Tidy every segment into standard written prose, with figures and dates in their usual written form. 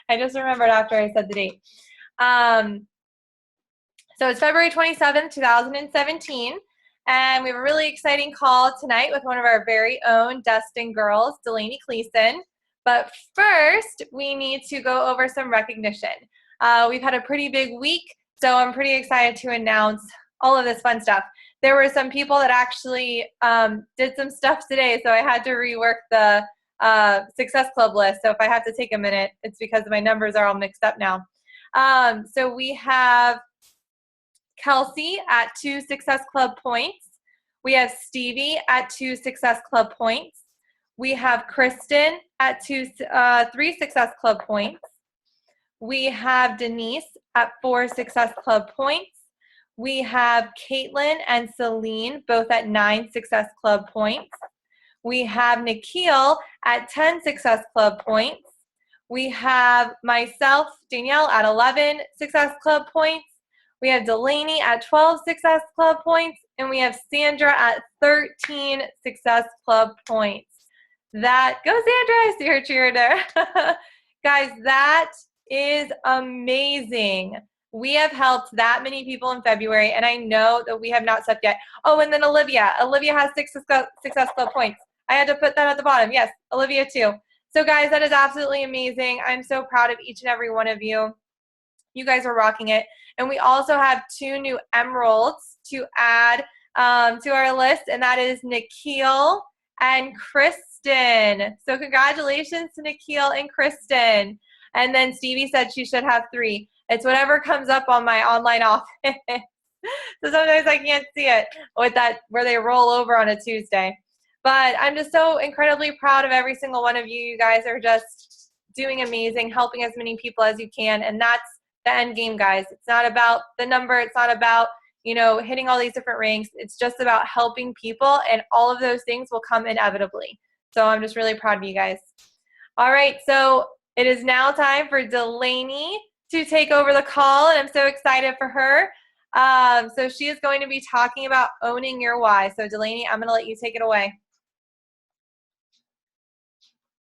I just remembered after I said the date. So it's February 27th, 2017, and we have a really exciting call tonight with one of our very own Destined girls, Delaney Clesen. But first, we need to go over some recognition. We've had a pretty big week, so I'm pretty excited to announce all of this fun stuff. There were some people that actually did some stuff today, so I had to rework the Success Club list. So if I have to take a minute, it's because my numbers are all mixed up now. So we have Kelsey at 2 Success Club points. We have Stevie at 2 Success Club points. We have Kristen at 3 Success Club points. We have Denise at 4 Success Club points. We have Caitlin and Celine both at 9 Success Club points. We have Nikhil at 10 Success Club points. We have myself, Danielle, at 11 Success Club points. We have Delaney at 12 Success Club points. And we have Sandra at 13 Success Club points. That, go Sandra, I see her cheerleader. Guys, that is amazing. We have helped that many people in February, and I know that we have not stepped yet. Oh, and then Olivia. Olivia has 6 Success Club points. I had to put that at the bottom. Yes, Olivia too. So guys, that is absolutely amazing. I'm so proud of each and every one of you. You guys are rocking it. And we also have 2 new emeralds to add to our list, and that is Nikhil and Kristen. So congratulations to Nikhil and Kristen. And then Stevie said she should have 3. It's whatever comes up on my online office. So sometimes I can't see it with that where they roll over on a Tuesday. But I'm just so incredibly proud of every single one of you. You guys are just doing amazing, helping as many people as you can. And that's the end game, guys. It's not about the number. It's not about, you know, hitting all these different ranks. It's just about helping people, and all of those things will come inevitably. So I'm just really proud of you guys. All right, so it is now time for Delaney to take over the call, and I'm so excited for her. So she is going to be talking about owning your why. So Delaney, I'm going to let you take it away.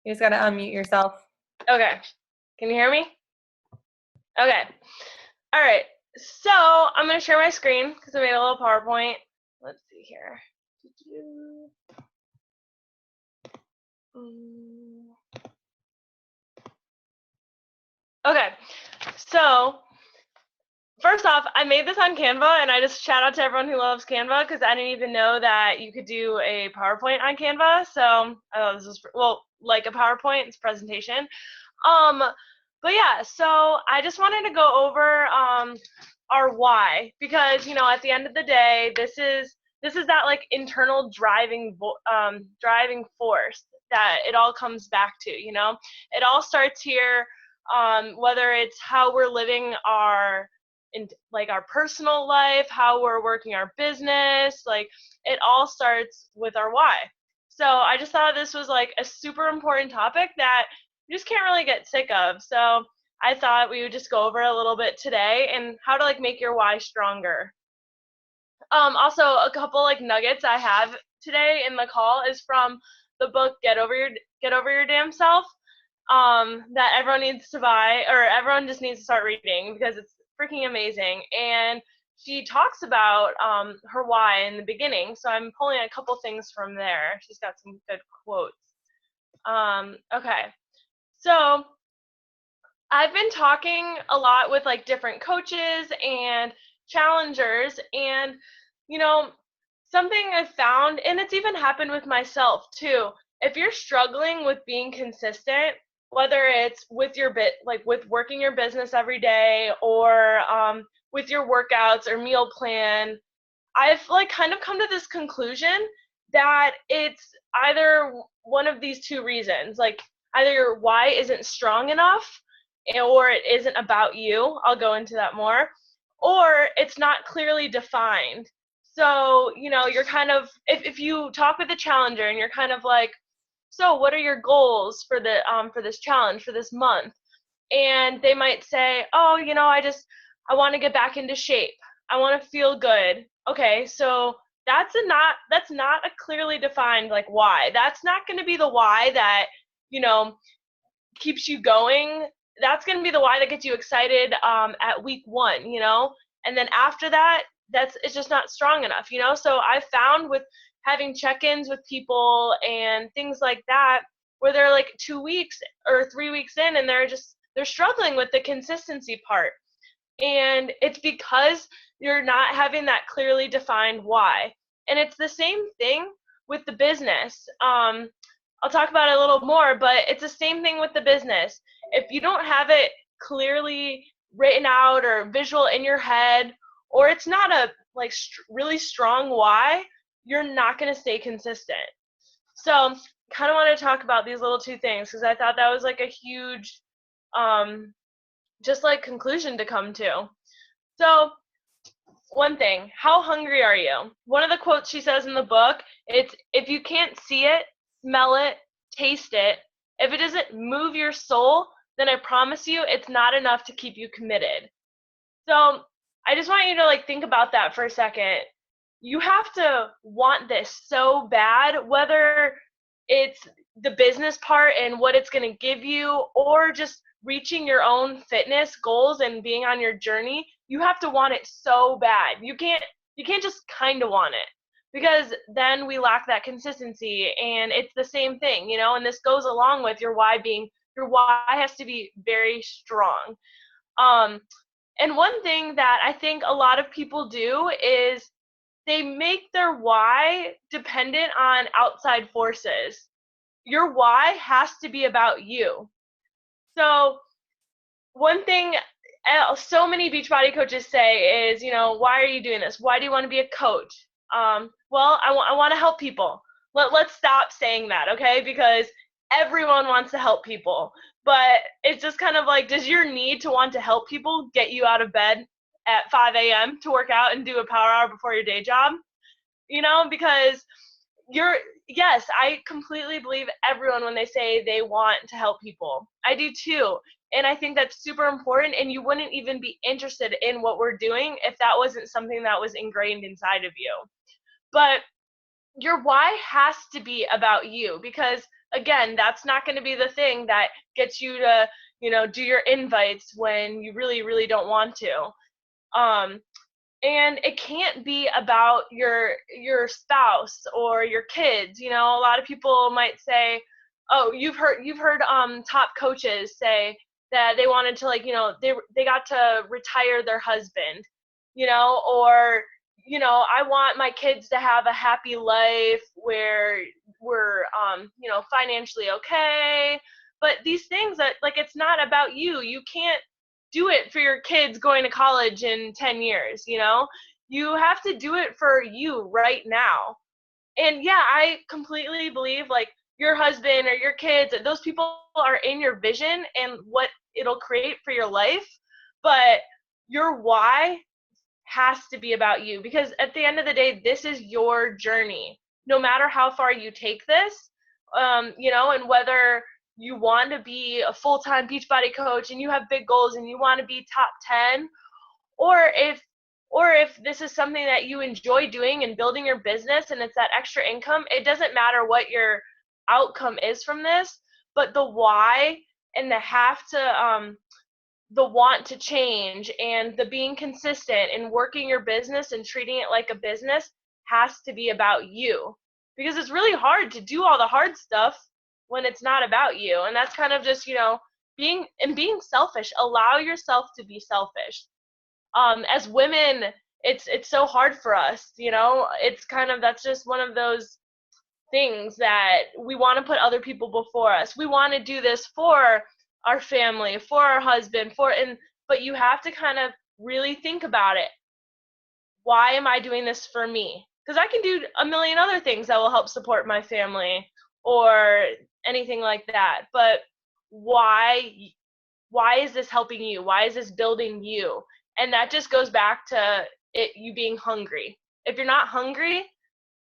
You just got to unmute yourself. Okay. Can you hear me? Okay. All right. So I'm going to share my screen because I made a little PowerPoint. Let's see here. Okay. So first off, I made this on Canva, and I just shout out to everyone who loves Canva because I didn't even know that you could do a PowerPoint on Canva. So I thought this was, well, like a PowerPoint, it's a presentation. But yeah, so I just wanted to go over our why, because, you know, at the end of the day, this is that like internal driving force that it all comes back to. You know, it all starts here, whether it's how we're living our personal life, how we're working our business, like it all starts with our why. So I just thought this was like a super important topic that you just can't really get sick of. So I thought we would just go over a little bit today and how to like make your why stronger. Also, a couple like nuggets I have today in the call is from the book Get Over Your Damn Self, that everyone needs to buy, or everyone just needs to start reading because it's freaking amazing. And she talks about her why in the beginning, so I'm pulling a couple things from there. She's got some good quotes. Okay, so I've been talking a lot with like different coaches and challengers, and you know, something I've found, and it's even happened with myself too, if you're struggling with being consistent, whether it's with your with working your business every day, or with your workouts or meal plan, I've like kind of come to this conclusion that it's either one of these 2 reasons. Like either your why isn't strong enough, or it isn't about you. I'll go into that more. Or it's not clearly defined. So, you know, you're kind of, if you talk with a challenger and you're kind of like, so what are your goals for this challenge for this month? And they might say, oh, you know, I want to get back into shape. I want to feel good. Okay, so that's not a clearly defined like why. That's not going to be the why that, you know, keeps you going. that's going to be the why that gets you excited at week 1, you know? And then after that, it's just not strong enough, you know? So I found with having check-ins with people and things like that, where they're like 2 weeks or 3 weeks in and they're struggling with the consistency part. And it's because you're not having that clearly defined why. And it's the same thing with the business. I'll talk about it a little more, but it's the same thing with the business. If you don't have it clearly written out or visual in your head, or it's not a like really strong why, you're not going to stay consistent. So kind of want to talk about these little 2 things because I thought that was like a huge just like conclusion to come to. So one thing, how hungry are you? One of the quotes she says in the book, it's if you can't see it, smell it, taste it, if it doesn't move your soul, then I promise you it's not enough to keep you committed. So I just want you to like think about that for a second. You have to want this so bad, whether it's the business part and what it's going to give you, or just reaching your own fitness goals and being on your journey. You have to want it so bad. You can't just kind of want it, because then we lack that consistency. And it's the same thing, you know, and this goes along with your why has to be very strong. And one thing that I think a lot of people do is they make their why dependent on outside forces. Your why has to be about you. So one thing so many Beachbody coaches say is, you know, why are you doing this? Why do you want to be a coach? Well, I want to help people. Let's stop saying that, okay? Because everyone wants to help people. But it's just kind of like, does your need to want to help people get you out of bed at 5 a.m. to work out and do a power hour before your day job? You know, because yes, I completely believe everyone when they say they want to help people. I do too. And I think that's super important, and you wouldn't even be interested in what we're doing if that wasn't something that was ingrained inside of you. But your why has to be about you, because again, that's not going to be the thing that gets you to, you know, do your invites when you really, really don't want to. And it can't be about your spouse or your kids. You know, a lot of people might say, oh, you've heard top coaches say that they wanted to, like, you know, they got to retire their husband, you know, or, you know, I want my kids to have a happy life where we're you know, financially okay. But these things that, like, it's not about you. You can't do it for your kids going to college in 10 years, you know? You have to do it for you right now. And yeah, I completely believe, like, your husband or your kids, those people are in your vision and what it'll create for your life. But your why has to be about you, because at the end of the day, this is your journey. No matter how far you take this, you know, and whether you want to be a full-time Beachbody coach and you have big goals and you want to be top 10, or if this is something that you enjoy doing and building your business and it's that extra income, it doesn't matter what your outcome is from this, but the why and the want to change and the being consistent and working your business and treating it like a business has to be about you, because it's really hard to do all the hard stuff when it's not about you. And that's kind of just, you know, being selfish. Allow yourself to be selfish. As women, it's so hard for us, you know. It's kind of, that's just one of those things that we want to put other people before us. We want to do this for our family, for our husband, but you have to kind of really think about it. Why am I doing this for me? Because I can do a million other things that will help support my family or anything like that. But why is this helping you? Why is this building you? And that just goes back to you being hungry. If you're not hungry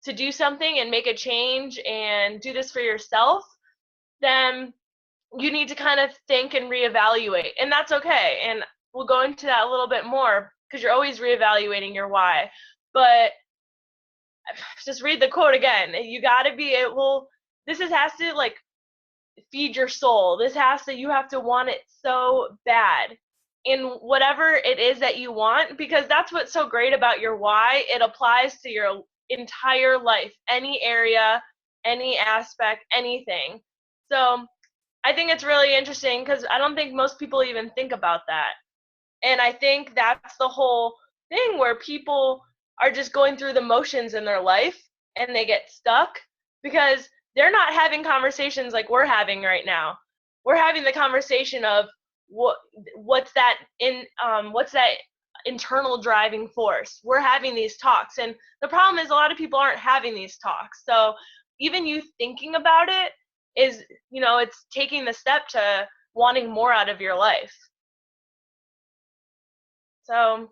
to do something and make a change and do this for yourself, then you need to kind of think and reevaluate. And that's okay. And we'll go into that a little bit more, because you're always reevaluating your why. But just read the quote again. You got to be able, has to, like, feed your soul. You have to want it so bad in whatever it is that you want, because that's what's so great about your why. It applies to your entire life, any area, any aspect, anything. So I think it's really interesting because I don't think most people even think about that. And I think that's the whole thing where people are just going through the motions in their life and they get stuck because they're not having conversations like we're having right now. We're having the conversation of what's that internal driving force. We're having these talks, and the problem is a lot of people aren't having these talks. So even you thinking about it is, it's taking the step to wanting more out of your life. So,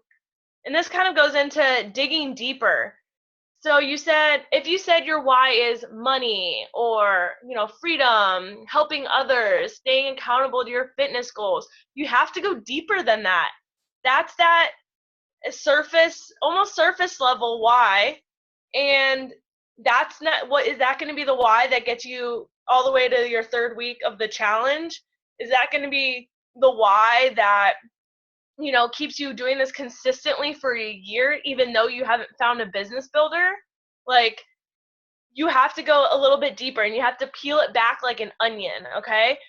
and this kind of goes into digging deeper. So if you said your why is money or, freedom, helping others, staying accountable to your fitness goals, you have to go deeper than that. That's that almost surface level why. And that's not, is that going to be the why that gets you all the way to your third week of the challenge? Is that going to be the why that keeps you doing this consistently for a year, even though you haven't found a business builder? Like, you have to go a little bit deeper and you have to peel it back like an onion, okay?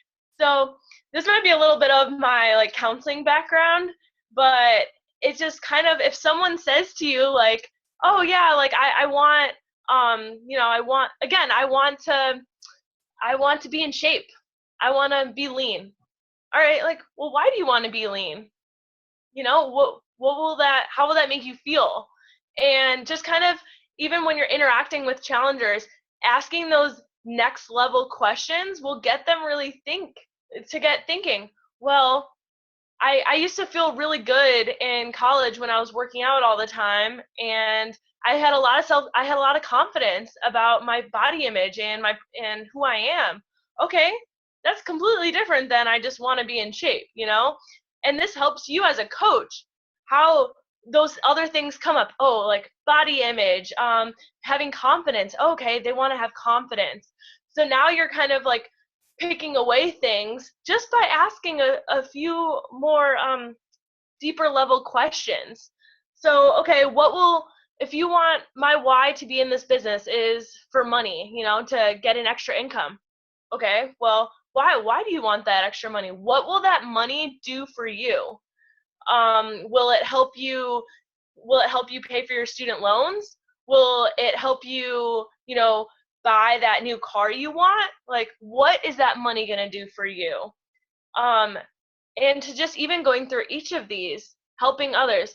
So this might be a little bit of my counseling background, but it's just kind of, if someone says to you oh yeah, I want, I want to be in shape. I want to be lean. All right, well, why do you want to be lean? How will that make you feel? And just kind of, even when you're interacting with challengers, asking those next level questions will get them really thinking, well, I used to feel really good in college when I was working out all the time, and I had a lot of confidence about my body image and who I am. Okay, that's completely different than I just want to be in shape, And this helps you as a coach, how those other things come up. Oh, like body image, having confidence. Okay, they want to have confidence. So now you're kind of picking away things just by asking a few more deeper level questions. So, okay, if you want my why to be in this business is for money, to get an extra income. Okay, well, why do you want that extra money? What will that money do for you? Will it help you pay for your student loans? Will it help you, buy that new car you want? What is that money going to do for you? And to just even going through each of these, helping others.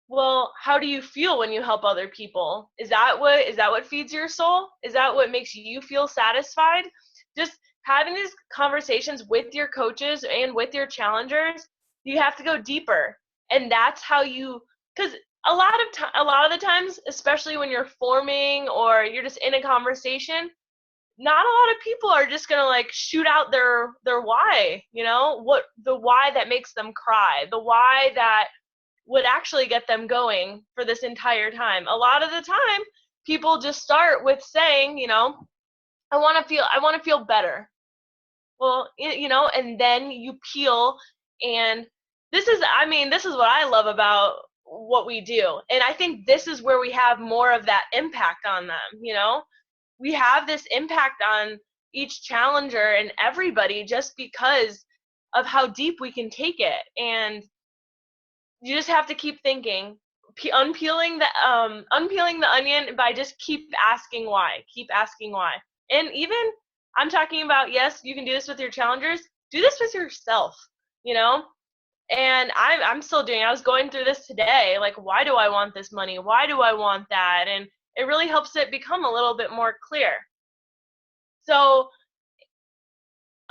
Well, how do you feel when you help other people? Is that what feeds your soul? Is that what makes you feel satisfied? Just having these conversations with your coaches and with your challengers, you have to go deeper. And that's how because a lot of the times, especially when you're forming or you're just in a conversation, not a lot of people are just gonna shoot out their why, what the why that makes them cry, the why that would actually get them going for this entire time. A lot of the time, people just start with saying, I want to feel better. Well, and then you peel, and this is what I love about what we do. And I think this is where we have more of that impact on them, We have this impact on each challenger and everybody just because of how deep we can take it. And you just have to keep thinking, unpeeling the onion by just keep asking why. And even, I'm talking about, yes, you can do this with your challengers. Do this with yourself, And I'm still doing it. I was going through this today. Why do I want this money? Why do I want that? And it really helps it become a little bit more clear. So,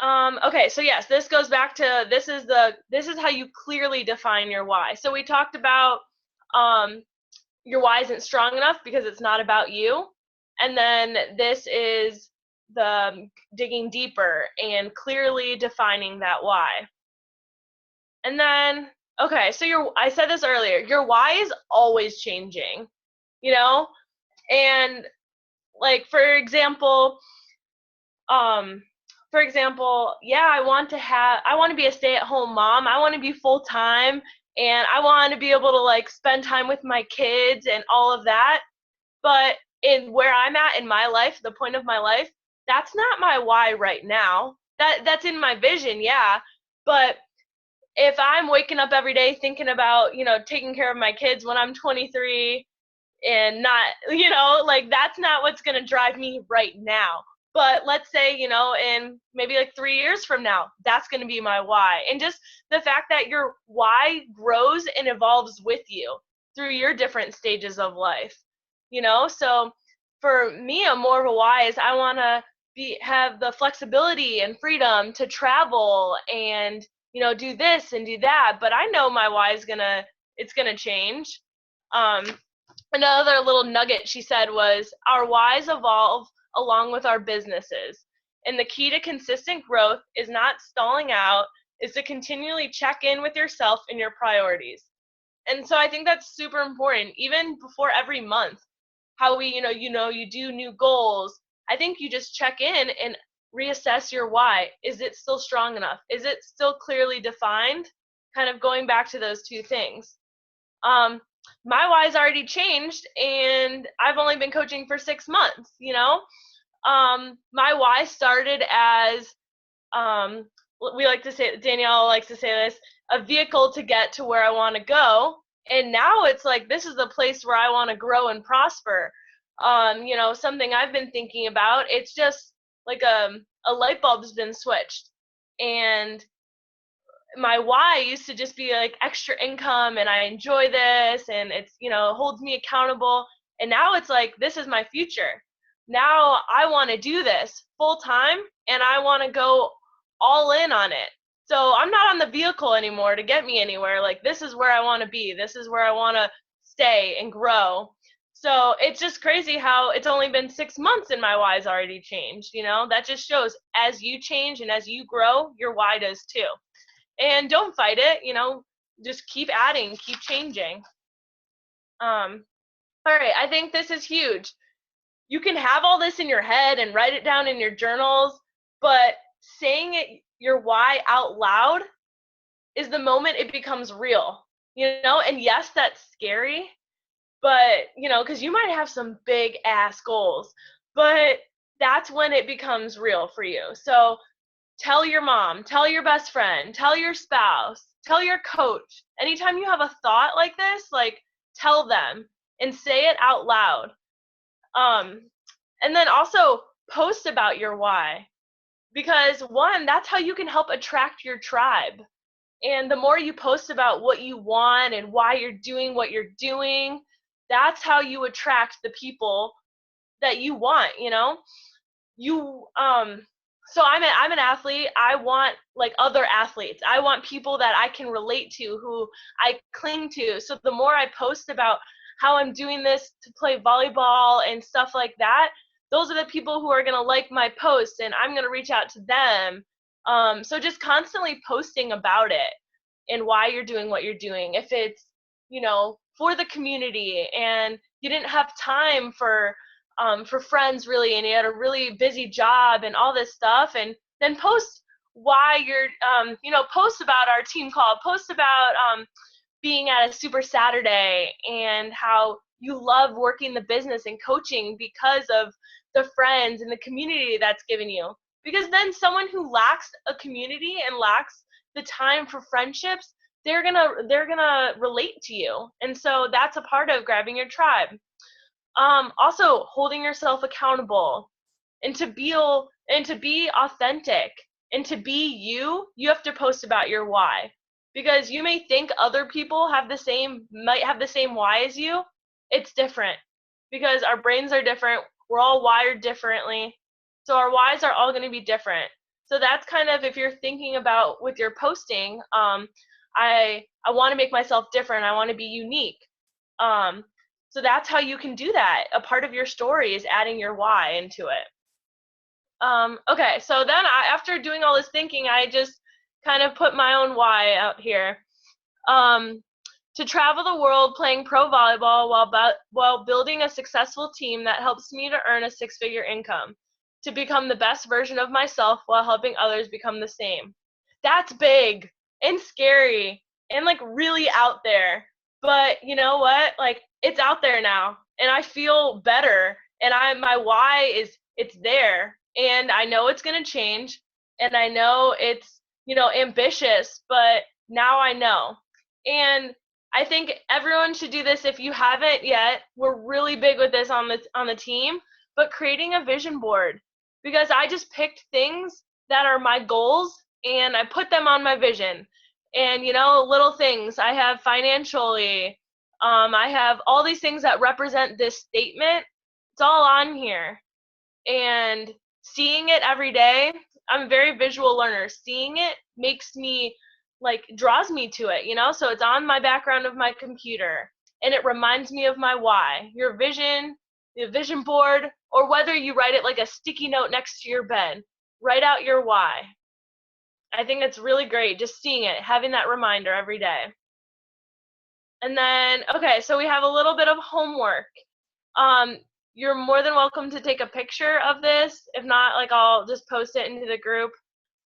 okay, so yes, this goes back to, this is how you clearly define your why. So we talked about your why isn't strong enough because it's not about you. And then this is the digging deeper and clearly defining that why. And then, okay, so I said this earlier, your why is always changing, and for example, for example, yeah, I want to be a stay-at-home mom. I want to be full-time, and I want to be able to like spend time with my kids and all of that. But in where I'm at in my life, the point of my life, that's not my why right now. That's in my vision, yeah. But if I'm waking up every day thinking about, taking care of my kids when I'm 23, and not, like that's not what's going to drive me right now. But let's say, in maybe like 3 years from now, that's going to be my why. And just the fact that your why grows and evolves with you through your different stages of life, So for me, a more of a why is I want to have the flexibility and freedom to travel and, do this and do that. But I know my why it's going to change. Um, Another little nugget she said was, our whys evolve along with our businesses. And the key to consistent growth is not stalling out, is to continually check in with yourself and your priorities. And so I think that's super important, even before every month, how we, you do new goals. I think you just check in and reassess your why. Is it still strong enough? Is it still clearly defined? Kind of going back to those two things. My why's already changed, and I've only been coaching for 6 months, My why started as, we like to say, Danielle likes to say this, a vehicle to get to where I want to go. And now it's like, this is the place where I want to grow and prosper. Something I've been thinking about, it's just like a light bulb's been switched. And my why used to just be like extra income, and I enjoy this, and it's, holds me accountable. And now it's like, this is my future. Now I want to do this full time, and I want to go all in on it. So I'm not on the vehicle anymore to get me anywhere. Like, this is where I want to be. This is where I want to stay and grow. So it's just crazy how it's only been 6 months and my why's already changed. That just shows, as you change and as you grow, your why does too. And don't fight it, just keep adding, keep changing. All right, I think this is huge. You can have all this in your head and write it down in your journals, but saying it, your why, out loud is the moment it becomes real, And yes, that's scary, but, because you might have some big ass goals, but that's when it becomes real for you. So tell your mom, tell your best friend, tell your spouse, tell your coach. Anytime you have a thought like this, like, tell them and say it out loud. And then also post about your why, because one, that's how you can help attract your tribe. And the more you post about what you want and why you're doing what you're doing, that's how you attract the people that you want, you so I'm an athlete. I want like other athletes. I want people that I can relate to, who I cling to. So the more I post about how I'm doing this to play volleyball and stuff like that, those are the people who are going to like my post, and I'm going to reach out to them. So just constantly posting about it and why you're doing what you're doing. If it's, for the community, and you didn't have time for friends really, and you had a really busy job and all this stuff, and then post why you're, post about our team call, post about being at a Super Saturday, and how you love working the business and coaching because of the friends and the community that's given you. Because then someone who lacks a community and lacks the time for friendships, they're gonna relate to you. And so that's a part of grabbing your tribe. Also holding yourself accountable, and to be authentic, and to be you have to post about your why. Because you may think other people might have the same why as you. It's different, because our brains are different. We're all wired differently. So our whys are all going to be different. So that's kind of, if you're thinking about with your posting, I want to make myself different. I want to be unique. So that's how you can do that. A part of your story is adding your why into it. Okay, so then after doing all this thinking, I just kind of put my own why out here. To travel the world playing pro volleyball while building a successful team that helps me to earn a 6-figure income. to become the best version of myself while helping others become the same. That's big and scary and like really out there. But you know what? Like, it's out there now and I feel better, and my why is, it's there, and I know it's going to change, and I know it's, ambitious, but now I know. And I think everyone should do this if you haven't yet. We're really big with this on the team, but creating a vision board, because I just picked things that are my goals and I put them on my vision. And little things I have financially, I have all these things that represent this statement. It's all on here. And seeing it every day, I'm a very visual learner. Seeing it makes me, like, draws me to it, so it's on my background of my computer, and it reminds me of my why. Your vision, the vision board, or whether you write it like a sticky note next to your bed, write out your why. I think it's really great just seeing it, having that reminder every day. And then, okay, so we have a little bit of homework. You're more than welcome to take a picture of this. If not, like, I'll just post it into the group.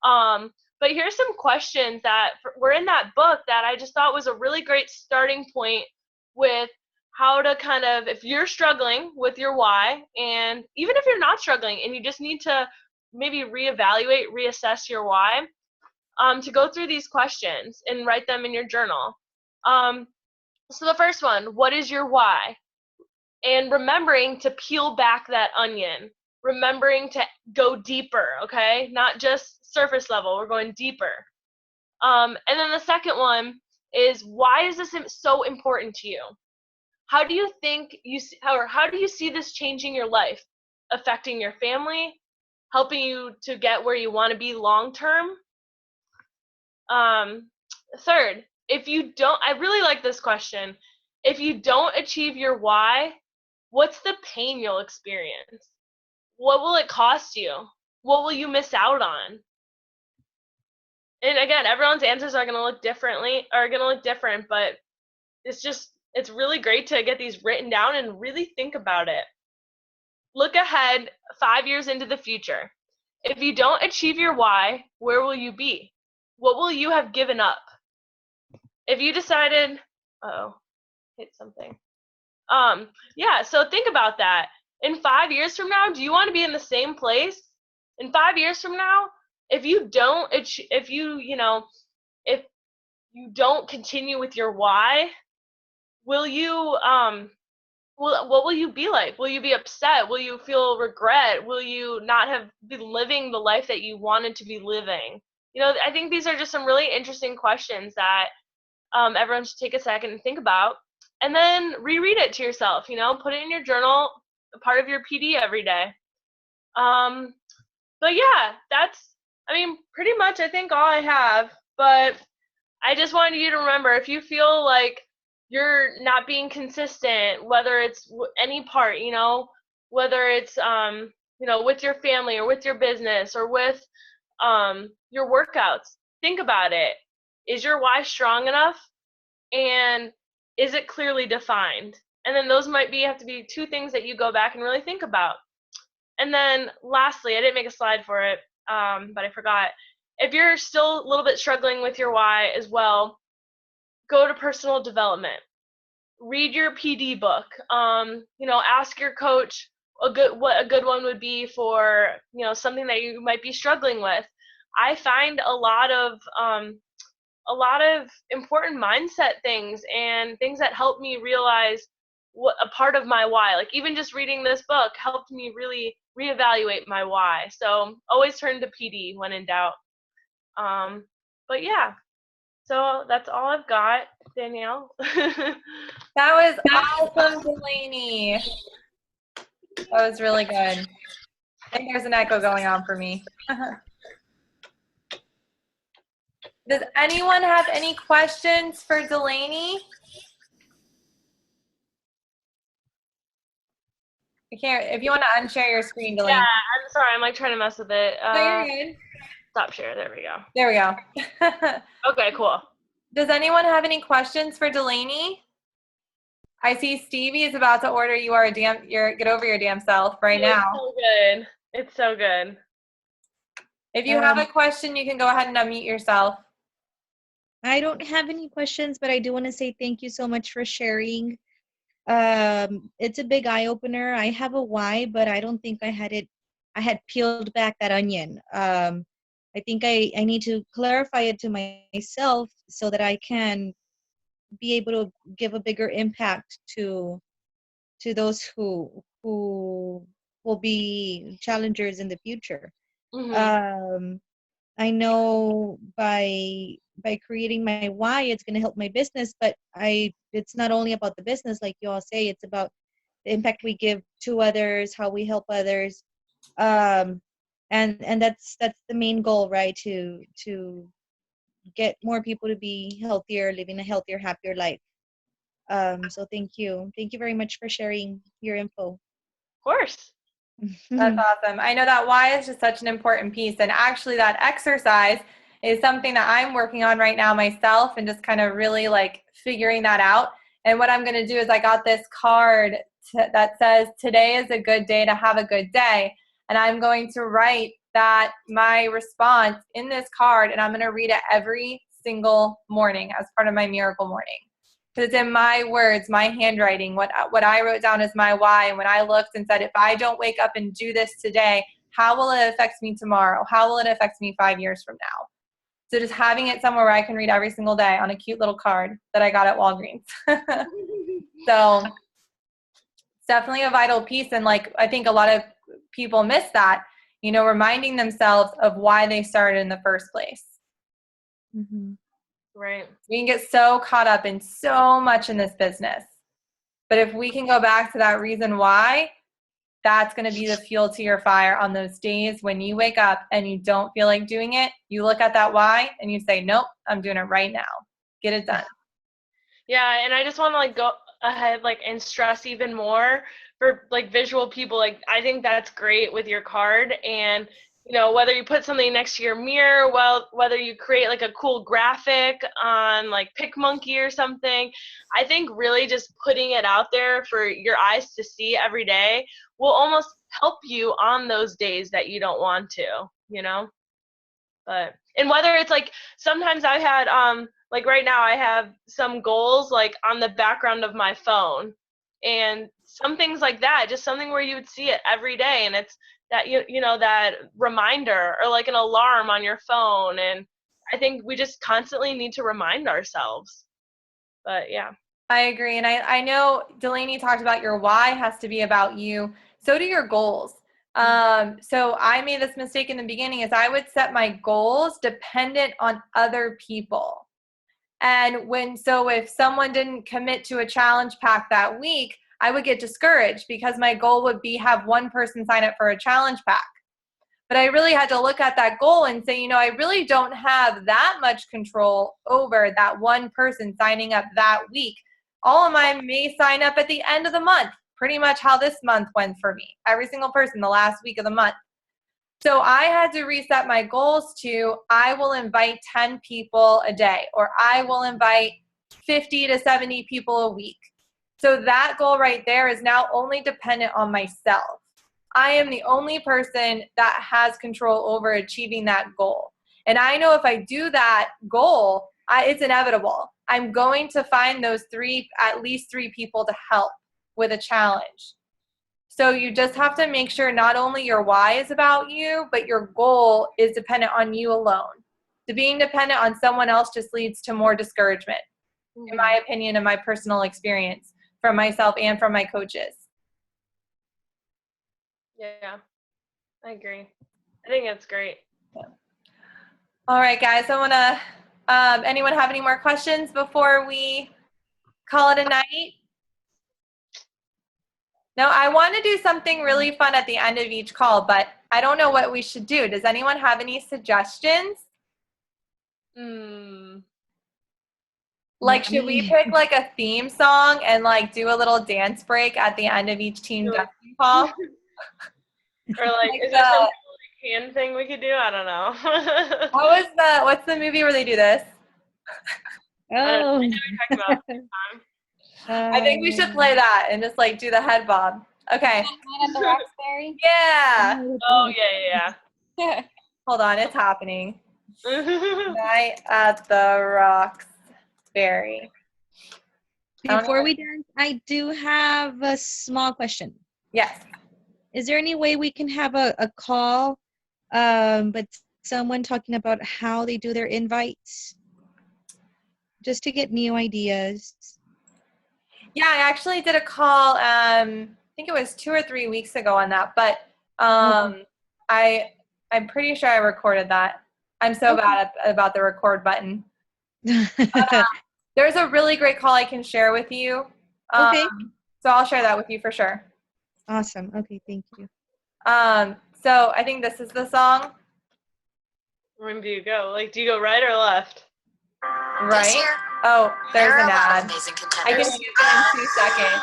But here's some questions that were in that book that I just thought was a really great starting point with how to kind of, if you're struggling with your why, and even if you're not struggling and you just need to maybe reevaluate, reassess your why, to go through these questions and write them in your journal. So the first one, what is your why? And remembering to peel back that onion, remembering to go deeper, okay? Not just surface level, we're going deeper. And then the second one is, why is this so important to you? How do you think how do you see this changing your life, affecting your family, helping you to get where you want to be long term? Third, if you don't, I really like this question. If you don't achieve your why, what's the pain you'll experience? What will it cost you? What will you miss out on? And again, everyone's answers are going to look different, but it's really great to get these written down and really think about it. Look ahead 5 years into the future. If you don't achieve your why, where will you be? What will you have given up? If you decided, hit something. Yeah, so think about that. In 5 years from now, do you want to be in the same place? In 5 years from now, if you don't continue with your why, will you what will you be like? Will you be upset? Will you feel regret? Will you not have been living the life that you wanted to be living? I think these are just some really interesting questions that everyone should take a second and think about, and then reread it to yourself. Put it in your journal, a part of your PD every day. But yeah, that's, pretty much I think all I have. But I just wanted you to remember, if you feel like you're not being consistent, whether it's any part, whether it's with your family or with your business or with your workouts, think about it. Is your why strong enough? And is it clearly defined? And then those have to be two things that you go back and really think about. And then lastly, I didn't make a slide for it, but I forgot. If you're still a little bit struggling with your why as well, go to personal development. Read your PD book. Ask your coach what a good one would be for something that you might be struggling with. I find a lot of important mindset things and things that help me realize what a part of my why. Like, even just reading this book helped me really reevaluate my why. So always turn to PD when in doubt. But yeah, so that's all I've got, Danielle. That was awesome, Delaney. That was really good. I think there's an echo going on for me. Does anyone have any questions for Delaney? If you want to unshare your screen, Delaney. Yeah, I'm sorry. I'm like trying to mess with it. No, you're good. Stop share. There we go. There we go. Okay, cool. Does anyone have any questions for Delaney? I see Stevie is about to order get over your damn self right now. So good. It's so good. If you have a question, you can go ahead and unmute yourself. I don't have any questions, but I do want to say thank you so much for sharing. It's a big eye opener. I have a why, but I don't think I had peeled back that onion. I think I need to clarify it to myself so that I can be able to give a bigger impact to those who will be challengers in the future. Mm-hmm. I know by creating my why, it's going to help my business, but it's not only about the business, like you all say, it's about the impact we give to others, how we help others. And that's the main goal, right? To get more people to be healthier, living a healthier, happier life. So thank you very much for sharing your info. Of course. That's awesome. I know that why is just such an important piece. And actually that exercise is something that I'm working on right now myself and just kind of really like figuring that out. And what I'm going to do is I got this card that says, today is a good day to have a good day. And I'm going to write that my response in this card, and I'm going to read it every single morning as part of my miracle morning. Because it's in my words, my handwriting, what I wrote down as my why. And when I looked and said, if I don't wake up and do this today, how will it affect me tomorrow? How will it affect me 5 years from now? So just having it somewhere where I can read every single day on a cute little card that I got at Walgreens. So it's definitely a vital piece. And like, I think a lot of people miss that, you know, reminding themselves of why they started in the first place. Mm-hmm. Right. We can get so caught up in so much in this business. But if we can go back to that reason why, that's going to be the fuel to your fire on those days when you wake up and you don't feel like doing it. You look at that why and you say, nope, I'm doing it right now. Get it done. Yeah, and I just want to like go ahead like and stress even more for like visual people. Like I think that's great with your card, and you know, whether you put something next to your mirror, well, whether you create like a cool graphic on like PicMonkey or something, I think really just putting it out there for your eyes to see every day will almost help you on those days that you don't want to, you know? But and whether it's like sometimes I had like right now I have some goals like on the background of my phone, and some things like that, just something where you would see it every day, and it's that you know that reminder or like an alarm on your phone. And I think we just constantly need to remind ourselves. But yeah. I agree. And I know Delaney talked about your why has to be about you. So do your goals. So I made this mistake in the beginning is I would set my goals dependent on other people. And if someone didn't commit to a challenge pack that week, I would get discouraged because my goal would be have one person sign up for a challenge pack. But I really had to look at that goal and say, you know, I really don't have that much control over that one person signing up that week. All of mine may sign up at the end of the month, pretty much how this month went for me. Every single person the last week of the month. So I had to reset my goals to I will invite 10 people a day, or I will invite 50 to 70 people a week. So that goal right there is now only dependent on myself. I am the only person that has control over achieving that goal. And I know if I do that goal, it's inevitable. I'm going to find those at least three people to help with a challenge. So you just have to make sure not only your why is about you, but your goal is dependent on you alone. So being dependent on someone else just leads to more discouragement, in my opinion and my personal experience from myself and from my coaches. Yeah, I agree. I think it's great. Yeah. All right, guys. I want to, anyone have any more questions before we call it a night? No, I want to do something really fun at the end of each call, but I don't know what we should do. Does anyone have any suggestions? Like, should we pick like a theme song and like do a little dance break at the end of each team dusting call? Or like, is there some hand thing we could do? I don't know. What's the movie where they do this? Oh. I think we should play that and just like do the head bob. Okay. Night at the Roxbury. Yeah. Oh yeah, yeah. Hold on, it's happening. Yeah. Night at the Roxbury. Before we dance, I do have a small question. Yes. Is there any way we can have a call, but someone talking about how they do their invites? Just to get new ideas. Yeah, I actually did a call, I think it was 2 or 3 weeks ago on that, but I'm pretty sure I recorded that. I'm so bad about the record button. There's a really great call I can share with you. Okay. So I'll share that with you for sure. Awesome. Okay, thank you. So I think this is the song. When do you go? Like, do you go right or left? Right? Oh, there's an ad. I can use it in 2 seconds.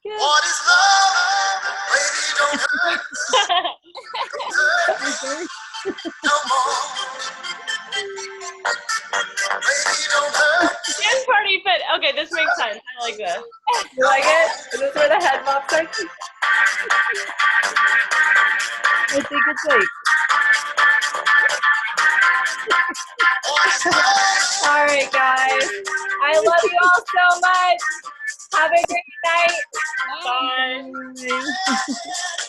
What is love? Baby, don't hurt no more. Baby, don't hurt. Dance party fit. Okay, this makes sense. I like this. You like it? Is this where the head bops are? I think it's like All right, guys. I love you all so much. Have a great night. Bye. Bye.